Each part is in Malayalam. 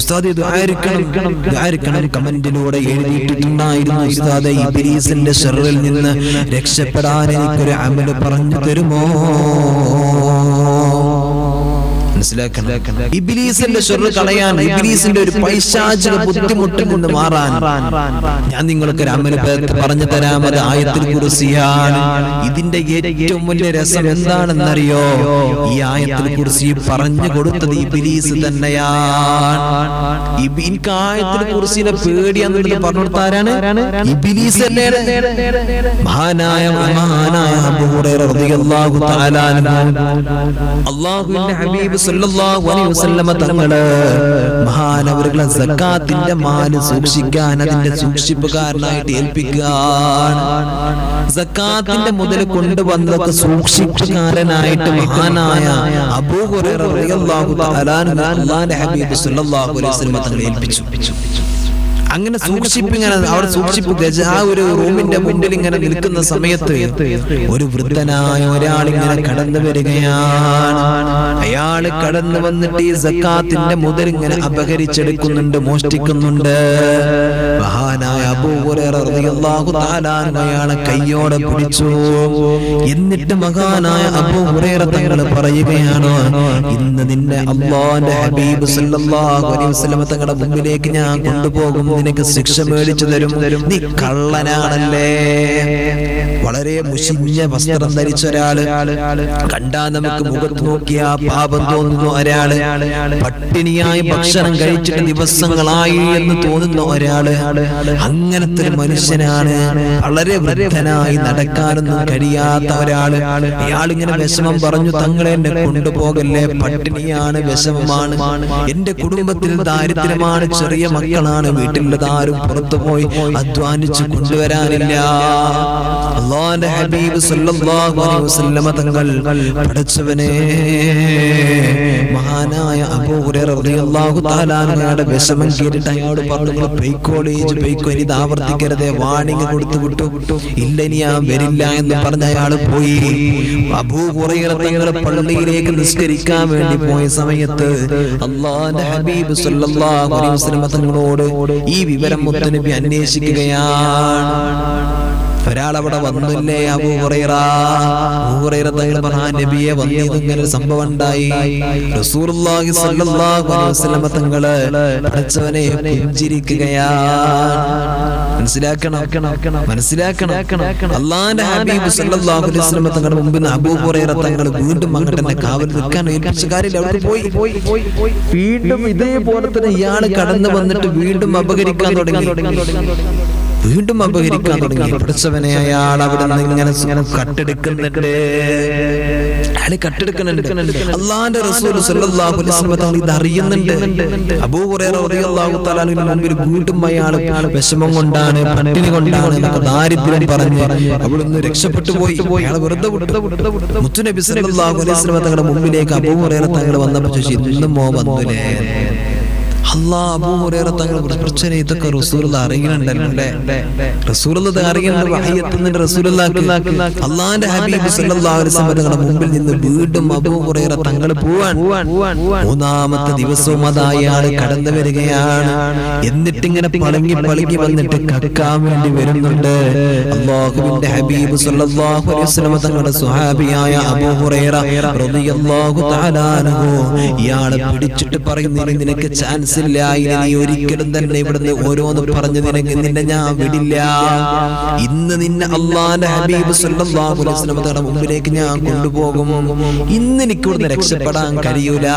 ഉസ്താദേ ദുആയിരിക്കണം കമന്റിലൂടെ എഴുതിയിട്ടുണ്ടായിരുന്നു. ഉസ്താദേ ഇബ്ലീസിന്റെ ശർറിൽ നിന്ന് രക്ഷപ്പെടാൻ എനിക്കൊരു അമൽ പറഞ്ഞു തരുമോ? മനസ്സിലാക്കണം. ഇബ്ലീസിന്റെ ശർറ് കളയാൻ, ഇബ്ലീസിന്റെ ഒരു പൈശാചിക ബുദ്ധിമുട്ടിൽ നിന്ന് മാറാൻ ഞാൻ നിങ്ങൾക്ക് ഒരു അമൽ പറഞ്ഞു തരാം. അത് ആയത്തുൽ കുർസിയാണ്. ഇതിന്റെ ഏറ്റവും വലിയ രസം എന്താണെന്നറിയോ? ഈ ആയത്തുൽ കുർസി പറഞ്ഞു കൊടുത്തത് ഇബ്ലീസ് തന്നെയാണ്. എനിക്ക് ആയത്തുൽ കുർസിനെ പേടിയാന്നുള്ളത് പറഞ്ഞു കൊടുത്താരാണ്? ഇബ്ലീസ് തന്നെയാണ്. മഹാനായ അബൂ ഹുറൈറ റളിയല്ലാഹു തആല അല്ലാഹുവിന്റെ ഹബീബ് സല്ലല്ലാഹു അലൈഹി വസല്ലമ തങ്ങള് മഹാനവറുകളെ സക്കാത്തിന്റെ മാല് സൂക്ഷിക്കാൻ, അതിന്റെ സൂക്ഷിപ്പുകാരനായിട്ട് ഏൽപ്പിക്കുകയാണ്. സക്കാത്തിന്റെ മുതൽ കൊണ്ടുവന്നതൊക്കെ സൂക്ഷിപ്പുകാരനായിട്ട് മഹാനായ അബൂ ഹുറൈറ റളിയല്ലാഹു തആല അല്ലാഹുവിന്റെ ഹബീബ് സല്ലല്ലാഹു അലൈഹി വസല്ലമ തങ്ങളെ ഏൽപ്പിച്ചു. അങ്ങനെ സൂക്ഷിപ്പിങ്ങനെ അവിടെ സൂക്ഷിപ്പ് ആ ഒരു റൂമിന്റെ മുന്നിൽ ഇങ്ങനെ നിൽക്കുന്ന സമയത്ത് ഒരു വൃദ്ധനായ ഒരാൾ ഇങ്ങനെ കടന്നു വരികയാണ്. അയാള് കടന്നു വന്നിട്ട് ഈ സക്കാത്തിന്റെ മുതൽ ഇങ്ങനെ അപഹരിച്ചെടുക്കുന്നുണ്ട്, മോഷ്ടിക്കുന്നുണ്ട്. മഹാനായ അബൂ ഹുറൈറ റളിയല്ലാഹു തആല അയാളെ കയ്യോടെ പിടിച്ചു. എന്നിട്ട് മഹാനായ അബൂ ഹുറൈറ തങ്ങൾ പറയുകയാണ്, ഇന്ന് നിന്നെ അല്ലാഹുവിന്റെ ഹബീബ് സല്ലല്ലാഹു അലൈഹി വസല്ലം തങ്ങളുടെ മുമ്പിലേക്ക് ഞാൻ കൊണ്ടുപോകും, നിനക്ക് ശിക്ഷ മേടിച്ചു തരും, നീ കള്ളനാണല്ലേ. വളരെ മുഷിഞ്ഞ വസ്ത്രം ധരിച്ച ഒരാള്, കണ്ടാ നമുക്ക് മുഖത്ത് നോക്കിയാ പാപം തോന്നുന്ന ഒരാള്, പട്ടിണിയായി ഭക്ഷണം കഴിച്ചിട്ട് ദിവസങ്ങളായി എന്ന് തോന്നുന്ന ഒരാള്, അങ്ങനത്തെ ഒരു മനുഷ്യനാണ്. വളരെ വൃദ്ധനായി നടക്കാനൊന്നും കഴിയാത്ത ഒരാള്. അയാളിങ്ങനെ വിഷമം പറഞ്ഞു, തങ്ങളെ എന്നെ കൊണ്ടുപോകല്ലേ, പട്ടിണിയാണ്, വിഷമമാണ്, എന്റെ കുടുംബത്തിൽ ദാരിദ്ര്യമാണ്, ചെറിയ മക്കളാണ്, വീട്ടിലുള്ളതാരും പുറത്തുപോയി അധ്വാനിച്ചു കൊണ്ടുവരാനില്ല. അല്ലാഹുവിന്റെ ഹബീബ് സല്ലല്ലാഹു അലൈഹി വസല്ലമ തങ്ങൾ പടച്ചവനെ, മഹാനായ അബൂ ഹുറൈറ റളിയല്ലാഹു തആല അൻഹുയുടെ വിഷമം കേട്ടിട്ട് അയാളോട് പറഞ്ഞു, പൊയ്ക്കോ, ഇത് ആവർത്തിക്കരുതേ, വാണിംഗ് കൊടുത്തു വിട്ടു. ഇല്ല, ഇനി ഞാൻ വരില്ല എന്ന് പറഞ്ഞ അയാൾ പോയി. അബൂ ഹുറൈറ തങ്ങൾ പള്ളിയിലേക്ക് നിസ്കരിക്കാൻ വേണ്ടി പോയ സമയത്ത് അല്ലാഹുവിന്റെ ഹബീബ് സല്ലല്ലാഹു അലൈഹി വസല്ലമ തങ്ങളോട് ഈ വിവരം മുത്തുനബി അന്വേഷിക്കുകയാണ്. ഒരാൾ അവിടെ വന്നില്ലേ? അബൂ ഹുറൈറ തങ്ങൾ പറഞ്ഞു, നബിയെ വന്നത് ഇങ്ങനെ ഒരു സംഭവം ഉണ്ടായി. റസൂലുള്ളാഹി സ്വല്ലല്ലാഹു അലൈഹി വസല്ലം തങ്ങള് പടച്ചവനെ പുഞ്ചിരിക്കുകയാണ്. മനസ്സിലാക്കണം. അല്ലാഹുവിന്റെ ഹബീബ് സല്ലല്ലാഹു അലൈഹി വസല്ലം തങ്ങളുടെ മുമ്പിൽ അബൂ ഹുറൈറ തങ്ങൾ വീണ്ടും അങ്ങോട്ട് തന്നെ കാവൽ നിൽക്കാൻ ഏൽപ്പിച്ച കാര്യമില്ല, അവിടെ പോയി. വീണ്ടും ഇതേപോലെ തന്നെ ഇയാള് കടന്നു വന്നിട്ട് വീണ്ടും അപഹരിക്കാൻ തുടങ്ങി. പഠിച്ചവനെ അയാൾ അവിടെ നിന്ന് ഇങ്ങനെ കട്ടെടുക്കുന്നുണ്ട്. അല്ലാഹുവിന്റെ റസൂൽ സല്ലല്ലാഹു അലൈഹി വസല്ലം തങ്ങൾ ഇത് അറിയുന്നുണ്ട്. അബൂ ഹുറൈറ റളിയല്ലാഹു തആല അൻഹു മുൻപിൽ വീണ്ടും അയാൾ വിഷമം കൊണ്ടാണ്, പട്ടിണി കൊണ്ടാണ്, ദാരിദ്ര്യം പറഞ്ഞ് അവിടെ നിന്ന് രക്ഷപ്പെട്ടു പോയി. അയാൾ വെറുതെ വിട്ടു. മുത്തുനബി സല്ലല്ലാഹു അലൈഹി വസല്ലം തങ്ങളുടെ മുമ്പിലേക്ക് അബൂ ഹുറൈറ തങ്ങൾ വന്നപ്പോൾ ചോദിച്ചു, ഇന്നും മോ വന്നില്ലേ? അല്ലാഹ് അബൂ ഹുറൈറ തങ്ങൾ പ്രശ്നം ഇതൊക്കെ റസൂലുള്ള അറിയുന്നുണ്ടല്ലേ? റസൂലുള്ള അറിയുന്നുണ്ട്, വഹി എത്തുന്നുണ്ട് റസൂലുള്ളാഹിക്ക്. അല്ലാഹുവിന്റെ ഹബീബ് സല്ലല്ലാഹു അലൈഹി വസല്ലം തങ്ങളുടെ മുമ്പിൽ നിന്ന് വീണ്ടും അബൂ ഹുറൈറ തങ്ങൾ പോവാൻ മൂന്നാമത്തെ ദിവസവും അയാൾ കടന്നു വരികയാണ്. എന്നിട്ട് ഇങ്ങനെ പളങ്ങി വന്നിട്ട് കക്കാൻ വേണ്ടി വരുന്നുണ്ട്. അല്ലാഹുവിന്റെ ഹബീബ് സല്ലല്ലാഹു അലൈഹി വസല്ലം തങ്ങളുടെ സ്വഹാബിയായ അബൂ ഹുറൈറ റളിയല്ലാഹു തആല അൻഹു ഇയാളെ പിടിച്ചിട്ട് പറയുന്നു, നിനക്ക് ചാൻസ് ഇല്ല, ഇനി ഒരിക്കലും തന്നെ ഇവിടുന്ന് ഓരോന്ന് പറഞ്ഞു നിന്നെ ഞാൻ വിടില്ല. ഇന്ന് നിന്നെ അല്ലാഹുവിന്റെ ഹബീബ് സല്ലല്ലാഹു അലൈഹി വസല്ലം തങ്ങളുടെ മുമ്പിലേക്ക് ഞാൻ കൊണ്ടുപോകും. ഇന്ന് എനിക്ക് ഇവിടുന്ന് രക്ഷപ്പെടാൻ കഴിയൂല.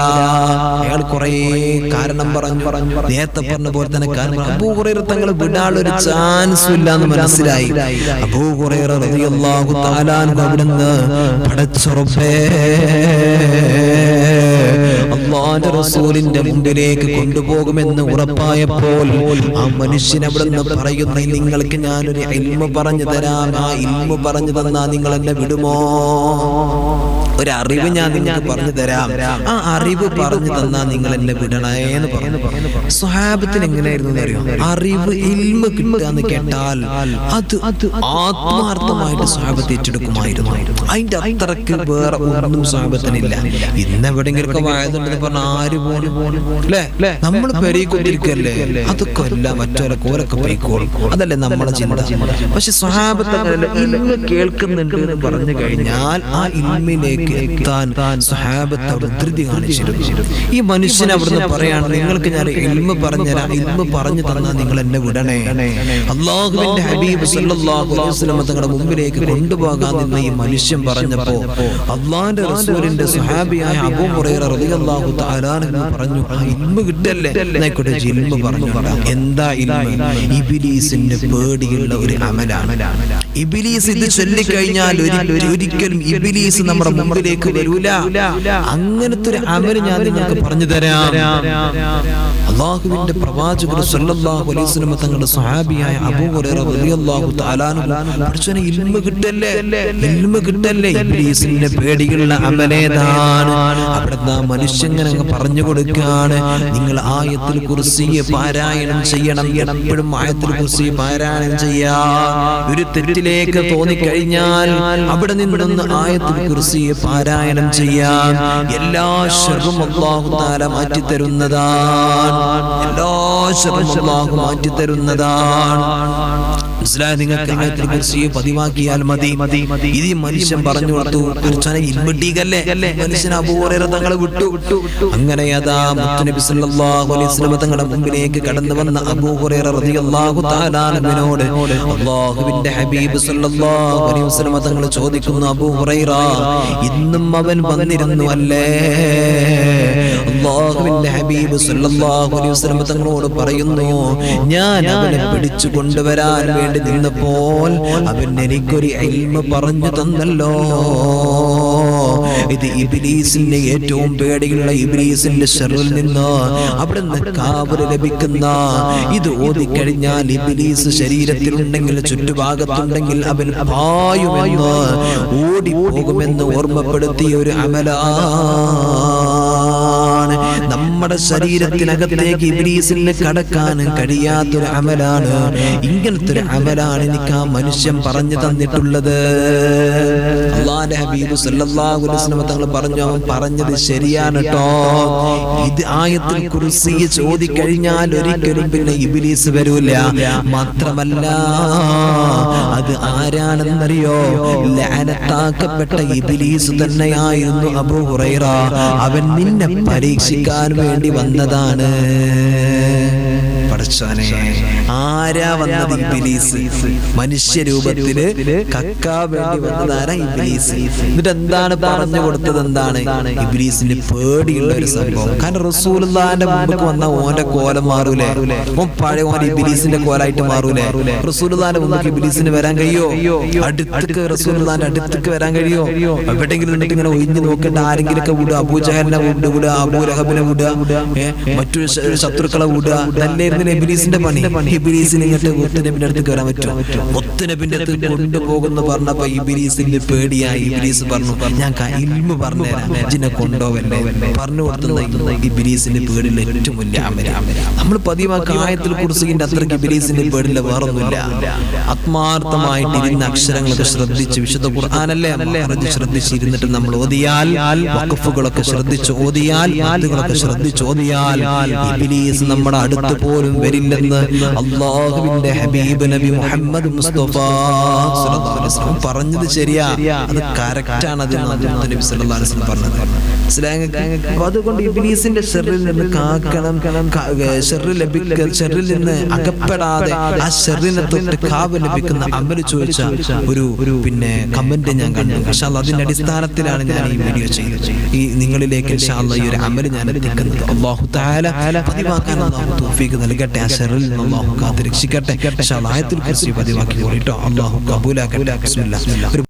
അയാൾ കുറെ കാരണം പറഞ്ഞു. നേരത്തെ പറഞ്ഞ പോലെ തന്നെ കാരണം അബൂ ഹുറൈറ തങ്ങളെ വിടാനൊരു ചാൻസ് ഇല്ല എന്ന് മനസ്സിലായി. അബൂ ഹുറൈറ റളിയല്ലാഹു തആല അൻഹു അവിടുന്ന് പടച്ച റബ്ബേ, അല്ലാഹുവിന്റെ റസൂലിന്റെ മുമ്പിലേക്ക് കൊണ്ടുപോകുമെന്ന് ഉറപ്പായപ്പോൾ ആ മനുഷ്യൻ അവിടുന്ന് പറയുന്നു, നിങ്ങൾക്ക് ഞാനൊരു ഇൽമു പറഞ്ഞു തരാം, ആ ഇൽമു പറഞ്ഞു തന്നാ നിങ്ങൾ എന്നെ വിടുമോ? ഒരറിവ് ഞാൻ നിങ്ങൾക്ക് പറഞ്ഞു തരാം, ആ അറിവ് പറഞ്ഞു തന്നാൽ നിങ്ങൾ എന്നെ വിടണേന്ന് പറഞ്ഞു. സ്വഹാബത്തിന് എങ്ങനെയായിരുന്നു അറിയോ? അറിവ് ഇൽമ കിട്ടാന്ന് കേട്ടാൽ അത് ആത്മാർത്ഥമായിട്ട് സ്വഹാബത്ത് ഏറ്റെടുക്കുമായിരുന്നു. അതിന്റെ അത്രക്ക് വേറെ ഒന്നും സ്വഹാബത്തിനില്ല. ഇന്ന് എവിടെയെങ്കിലും വായതുണ്ടെന്ന് പറഞ്ഞാൽ ആര് പോലും അല്ലേ, നമ്മൾ പെരുകൊണ്ടിരിക്കല്ലേ, അതൊക്കെ എല്ലാം മറ്റൊരു കോലൊക്കെ പോയിക്കോളും, അതല്ലേ നമ്മളെ ചിന്ത. പക്ഷെ സ്വഹാബത്ത് ഇൽമ കേൾക്കുന്നുണ്ട് എന്ന് പറഞ്ഞു കഴിഞ്ഞാൽ ആ ഇൽമിലേക്ക് എത്താൻ സ്വഹാബത്ത് അവിടെ ധൃതി കാണിച്ചിരുന്നു. ഈ മനുഷ്യൻ അവിടുന്ന് പറയാണ്, നിങ്ങൾക്ക് ഞാൻ ഇൽമ പറഞ്ഞുതരാം, ഇൽമ പറഞ്ഞു തന്നാൽ നിങ്ങൾ എന്നെ വിടണേ. അല്ലാഹുവിന്റെ ഹബീബ് സല്ലല്ലാഹു അലൈഹി വസല്ലം തങ്ങളുടെ മുമ്പിലേക്ക് കൊണ്ടുപോകാൻ നിന്ന ഈ മനുഷ്യൻ പറഞ്ഞപ്പോ അല്ലാഹുവിന്റെ റസൂലിന്റെ സ്വഹാബിയായ അബൂ ഹുറൈറ റളിയല്ലാഹു തആല അൻഹു പറഞ്ഞു, ഇൽമ കിട്ടല്ലേ, എന്നായിക്കോട്ടെ ഇൽമ പറഞ്ഞു. എന്താ ഇൽമ? ഇബ്ലീസിന്റെ പേടിയുള്ള ഒരു അമലാണ്. ഇബ്ലീസ് ഇത് ചൊല്ലിക്കഴിഞ്ഞാൽ ഒരിക്കലും ഇബ്ലീസ് നമ്മുടെ മുമ്പിലേക്ക് വരൂല. അങ്ങനത്തെ ഒരു അമൽ ഞാൻ നിങ്ങൾക്ക് പറഞ്ഞു തരാം. അല്ലാഹുവിന്റെ പ്രവാചകർ സല്ലല്ലാഹു അലൈഹി വസല്ലം തങ്ങളുടെ സ്വഹാബിയായ അബൂ ഹുറൈറ റളിയല്ലാഹു തആല അൻഹു പഠിച്ചനെ ഇൽമ കിട്ടല്ലേ, ഇൽമ കിട്ടല്ലേ, ഇബ്ലീസിന്റെ പേടിയുള്ള അമലേതാണ്. അവിടുന്ന് മനുഷ്യങ്ങനെ പറഞ്ഞു കൊടുക്കാണ്, നിങ്ങൾ ആയത്തുൽ കുർസി പാരായണം ചെയ്യണം. എപ്പോഴും ആയത്തുൽ കുർസി പാരായണം ചെയ്യാ. ഒരു തെറ്റിലേക്ക് തോന്നിക്കഴിഞ്ഞാൽ അവിടെ നിന്നൊന്ന് ആയത്തുൽ കുർസി പാരായണം ചെയ്യാൻ എല്ലാ ശർറും അല്ലാഹു തആല മാറ്റി തരുന്നതാണ്. എല്ലാ ശർറും അല്ലാഹു മാറ്റി തരുന്നതാണ്. നിങ്ങൾക്ക് ആയത്തുൽ കുർസി പതിവാക്കിയാൽ മതി. ഇത് മനുഷ്യൻ പറഞ്ഞു കൊടുത്തു. മനുഷ്യൻ അബൂ ഹുറൈറ തങ്ങളെ വിട്ടു. അങ്ങനെ അതാ മുത്തുനബി സല്ലല്ലാഹു അലൈഹി വസല്ലം തങ്ങളുടെ മുമ്പിലേക്ക് കടന്നു വന്ന അബൂ ഹുറൈറ റളിയല്ലാഹു തആല അൻഹുവിനോട് അല്ലാഹുവിന്റെ ഹബീബ് സല്ലല്ലാഹു അലൈഹി വസല്ലം തങ്ങൾ ചോദിക്കുന്നു, അബൂ ഹുറൈറ ഇന്നും അവൻ വന്നിരുന്നു അല്ലേ? അല്ലാഹുവിന്റെ ഹബീബ് സല്ലല്ലാഹു അലൈഹി വസല്ലം തങ്ങളോട് പറയുന്നു, ഞാൻ അവനെ പിടിച്ചു കൊണ്ടുവരാൻ വേണ്ടി നിന്നപ്പോൾ അവൻ എനിക്കൊരു ഇൽമ പറഞ്ഞു തന്നല്ലോ. ഇത് ഇബ്ലീസിന്റെ ഏറ്റവും പേടിയുള്ള ഇബ്ലീസിന്റെ ശർറിൽ നിന്ന് അവിടുന്ന് കാവല് ലഭിക്കുന്ന, ഇത് ഓതിക്കഴിഞ്ഞാൽ ഇബ്ലീസ് ശരീരത്തിലുണ്ടെങ്കിൽ ചുറ്റുഭാഗത്തുണ്ടെങ്കിൽ അവൻ പായുമെന്ന് ഓടിപ്പോകുമെന്ന് ഓർമ്മപ്പെടുത്തിയ ഒരു അമലാണ്. നമ്മുടെ ശരീരത്തിനകത്തേക്ക് ഇബ്ലീസിന് കടക്കാൻ കഴിയാത്തൊരു അമലാണ്. ഇങ്ങനത്തെ ഒരു അമലാണ് എനിക്ക് ആ മനുഷ്യൻ പറഞ്ഞു തന്നിട്ടുള്ളത്. അല്ലാഹുവിന്റെ ഹബീബ് സല്ലല്ലാഹു അലൈഹി വസല്ലം തങ്ങൾ പറഞ്ഞു, അവൻ പറഞ്ഞത് ശരിയാണ് കേട്ടോ. ഇത് ആയത്തുൽ കുർസി ചോദിക്കഴിഞ്ഞാൽ ഒരിക്കലും പിന്നെ ഇബ്ലീസ് വരൂല. മാത്രമല്ല അത് ആരാണെന്നറിയോ? ലഅനത്താക്കപ്പെട്ട ഇബ്ലീസ് തന്നെയായിരുന്നു അബൂ ഹുറൈറ. അവൻ നിന്നെ പരീക്ഷിക്കാൻ വേണ്ടി വന്നതാണ്. പടച്ചോനെ, ആരാ വന്നത്? ഇബ്ലീസ്. മനുഷ്യരൂപത്തില് കക്കാൻ വേണ്ടി വന്നതാണ് ഇബ്ലീസ്. എന്നിട്ട് എന്താണ് പറഞ്ഞു കൊടുത്തത്? എന്താണ്? ഇബ്ലീസിന്റെ പേടിയുള്ള ഒരു സംഭവം. കാരണം റസൂലുള്ളാഹിന്റെ മുമ്പ് വന്ന ഓന്റെ കോലം മാറൂലേ? ഓൻ പഴയ ഓൻ ഇബ്ലീസിന്റെ കോലായിട്ട് മാറൂലേ? റസൂലുള്ളാഹിന്റെ മുമ്പ് ഇബ്ലീസിന് വരാൻ കഴിയോ? അടുത്തേക്ക് റസൂലുള്ളാഹിന്റെ അടുത്തേക്ക് വരാൻ കഴിയോ? എവിടെയെങ്കിലും എന്നിട്ട് ഇങ്ങനെ ഒഴിഞ്ഞു നോക്കേണ്ട ആരെങ്കിലൊക്കെ വിടുക. അബൂജഹലിനെ വിടുക, അബൂ ലഹബിനെ വിടുക, മറ്റൊരു ശത്രുക്കളെ വിടുക. നല്ലായിരുന്നു ഇബ്ലീസിന്റെ പണി. ഇബ്ലീസിന് ഇങ്ങോട്ട് മുത്തുനബിന്റെ അടുത്ത് കയറാൻ പറ്റും? മുത്തുനബിന്റെ അടുത്ത് കൊണ്ടുപോകുന്ന പറഞ്ഞപ്പോ ഇബ്ലീസിന്റെ പേടിയായി. ഇബ്ലീസ് പറഞ്ഞു, ഞാൻ ഇൽമ പറഞ്ഞുതരാം, ഇതിനെ കൊണ്ടുപോവല്ലേ പറഞ്ഞു കൊടുത്തുന്ന ഇബ്ലീസിന്റെ പേടിയുള്ള ഏറ്റവും വലിയ അമലാണ്. നമ്മൾ പതിവാക്കി ആയത്തുൽ കുർസിന്റെ അത്രയ്ക്ക് ഇബ്ലീസിന്റെ പേടില്ല വേറൊന്നുമില്ല. ആത്മാർത്ഥമായിട്ട് ഇരുന്ന അക്ഷരങ്ങളൊക്കെ ശ്രദ്ധിച്ച്, വിശുദ്ധ ഖുർആനല്ലേ ശ്രദ്ധിച്ചിരുന്നിട്ട് നമ്മൾ ഓതിയാൽ, വഖഫുകളൊക്കെ ശ്രദ്ധിച്ച് ഓതിയാൽ, അതുകളൊക്കെ ശ്രദ്ധിച്ച് ഓതിയാൽ ഇബ്ലീസ് നമ്മുടെ അടുത്ത് പോലും വരില്ലെന്ന് അല്ലാഹുവിന്റെ ഹബീബ് നബി മുഹമ്മദ് മുസ്തഫ സല്ലല്ലാഹു അലൈഹി വസല്ലം പറഞ്ഞത് ശരിയാ. അത് കറക്റ്റ് ആണ്. അത് നബി സല്ലല്ലാഹു അലൈഹി വസല്ലം പറഞ്ഞത്. അതുകൊണ്ട് ഇബ്ലീസിന്റെ ശർറിൽ നിന്ന് കാക്കണം, ശർറിൽ നിന്ന് അകപ്പെടാതെ ആ ശർറിനെ തൊട്ട് കാവൽ ലഭിക്കുന്ന അമല് ചോദിച്ച ഒരു പിന്നെ കമന്റ് ഞാൻ കണ്ടു. ഇൻഷാ അല്ലാഹ് അതിന്റെ അടിസ്ഥാനത്തിലാണ് ഞാൻ ഈ വീഡിയോ ചെയ്തത്. ഈ നിങ്ങളിലേക്ക് ഇൻഷാ അല്ലാഹ് ഈ ഒരു അമല് ഞാൻ എത്തിക്കുന്നത്. അല്ലാഹു തആല പതിവാക്കാൻ അല്ലാഹു തൗഫീഖ് നൽകട്ടെ. ആ ശർറിൽ നിന്ന് അല്ലാഹു കാത്ത് രക്ഷിക്കട്ടെ. ഇൻഷാ അല്ലാഹ് ആയത്തുൽ കുർസി പതിവാക്കി പോയിട്ടോ. അല്ലാഹു കബൂലാക്കട്ടെ. ബിസ്മില്ലാഹ്.